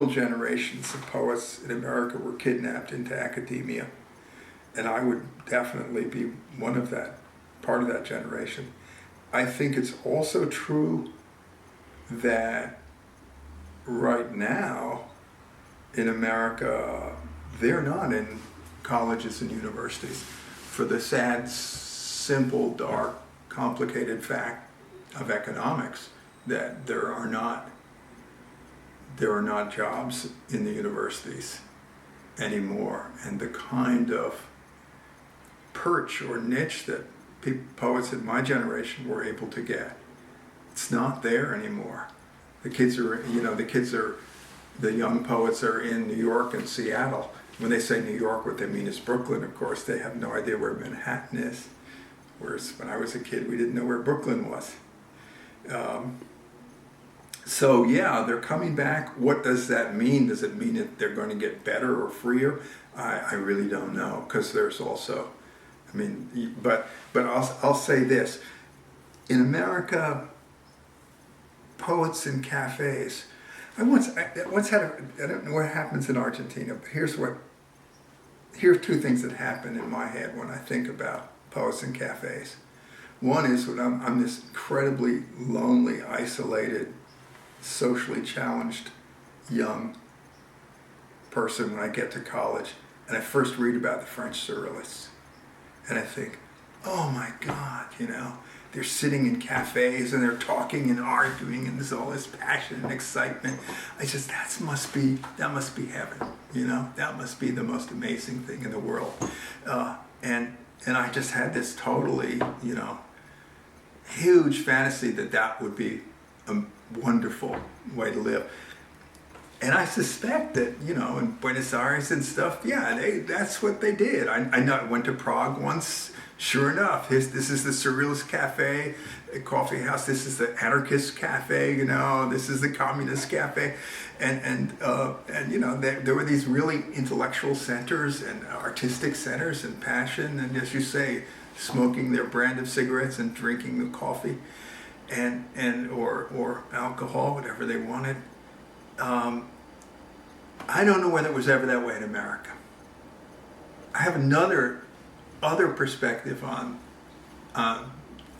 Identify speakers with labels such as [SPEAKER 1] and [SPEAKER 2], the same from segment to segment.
[SPEAKER 1] generations of poets in America were kidnapped into academia, and I would definitely be one of that, part of that generation. I think it's also true that right now in America, they're not in colleges and universities for the sad, simple, dark, complicated fact of economics that there are not jobs in the universities anymore, and the kind of perch or niche that poets in my generation were able to get, it's not there anymore. The young poets are in New York and Seattle. When they say New York, what they mean is Brooklyn, of course. They have no idea where Manhattan is. Whereas when I was a kid, we didn't know where Brooklyn was. So yeah, they're coming back. What does that mean? Does it mean that they're going to get better or freer? I really don't know, because there's also, but I'll say this. In America, poets in cafes. I once had I don't know what happens in Argentina, but here's two things that happen in my head when I think about poets in cafes. One is when I'm this incredibly lonely, isolated, socially challenged young person when I get to college, and I first read about the French surrealists, and I think, oh my God, they're sitting in cafes and they're talking and arguing, and there's all this passion and excitement. That must be heaven, that must be the most amazing thing in the world. And I just had this totally, huge fantasy that would be a wonderful way to live. And I suspect that, in Buenos Aires and stuff, that's what they did. I know I went to Prague once. Sure enough, this is the Surrealist Cafe, a coffee house. This is the Anarchist Cafe, this is the Communist Cafe. And there were these really intellectual centers and artistic centers and passion, and as you say, smoking their brand of cigarettes and drinking the coffee or alcohol, whatever they wanted. I don't know whether it was ever that way in America. I have other perspective on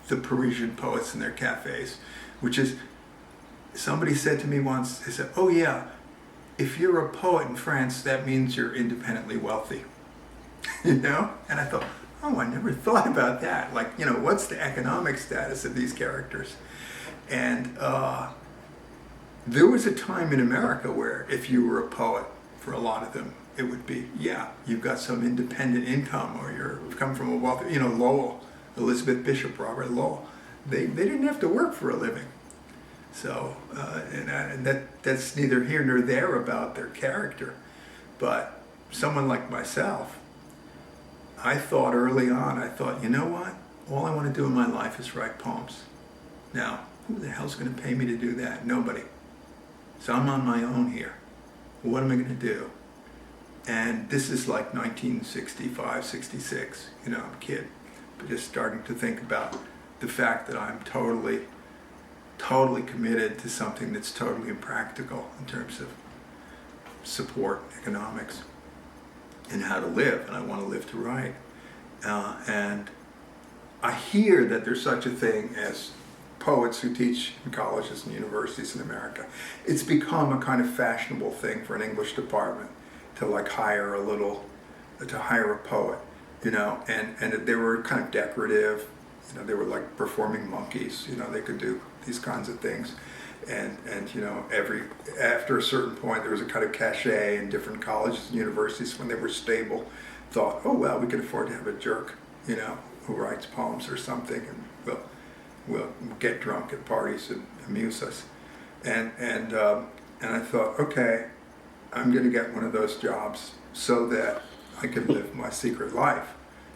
[SPEAKER 1] the Parisian poets and their cafes, which is, somebody said to me once, they said, oh yeah, if you're a poet in France, that means you're independently wealthy. And I thought, oh, I never thought about that. What's the economic status of these characters? And there was a time in America where if you were a poet, for a lot of them, it would be, you've got some independent income, or you've come from a wealthy, Lowell, Elizabeth Bishop, Robert Lowell. They didn't have to work for a living. So, and that's neither here nor there about their character. But someone like myself, I thought early on, you know what? All I want to do in my life is write poems. Now, who the hell's going to pay me to do that? Nobody. So I'm on my own here. What am I going to do? And this is like 1965, 66. I'm a kid, but just starting to think about the fact that I'm totally committed to something that's totally impractical in terms of support, economics, and how to live, and I want to live to write. And I hear that there's such a thing as poets who teach in colleges and universities in America. It's become a kind of fashionable thing for an English department to hire a poet, and they were kind of decorative, they were like performing monkeys, they could do these kinds of things. And after a certain point, there was a kind of cachet in different colleges and universities when they were stable, thought, oh well, we can afford to have a jerk, who writes poems or something, and we'll get drunk at parties and amuse us. And I thought, okay, I'm going to get one of those jobs so that I could live my secret life,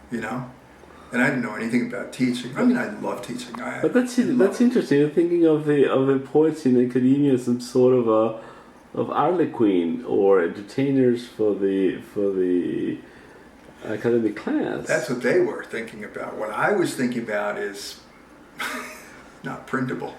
[SPEAKER 1] And I didn't know anything about teaching. I love teaching.
[SPEAKER 2] But that's interesting. You're thinking of the poets in academia as some sort of harlequin or entertainers for the academic class.
[SPEAKER 1] That's what they were thinking about. What I was thinking about is not printable.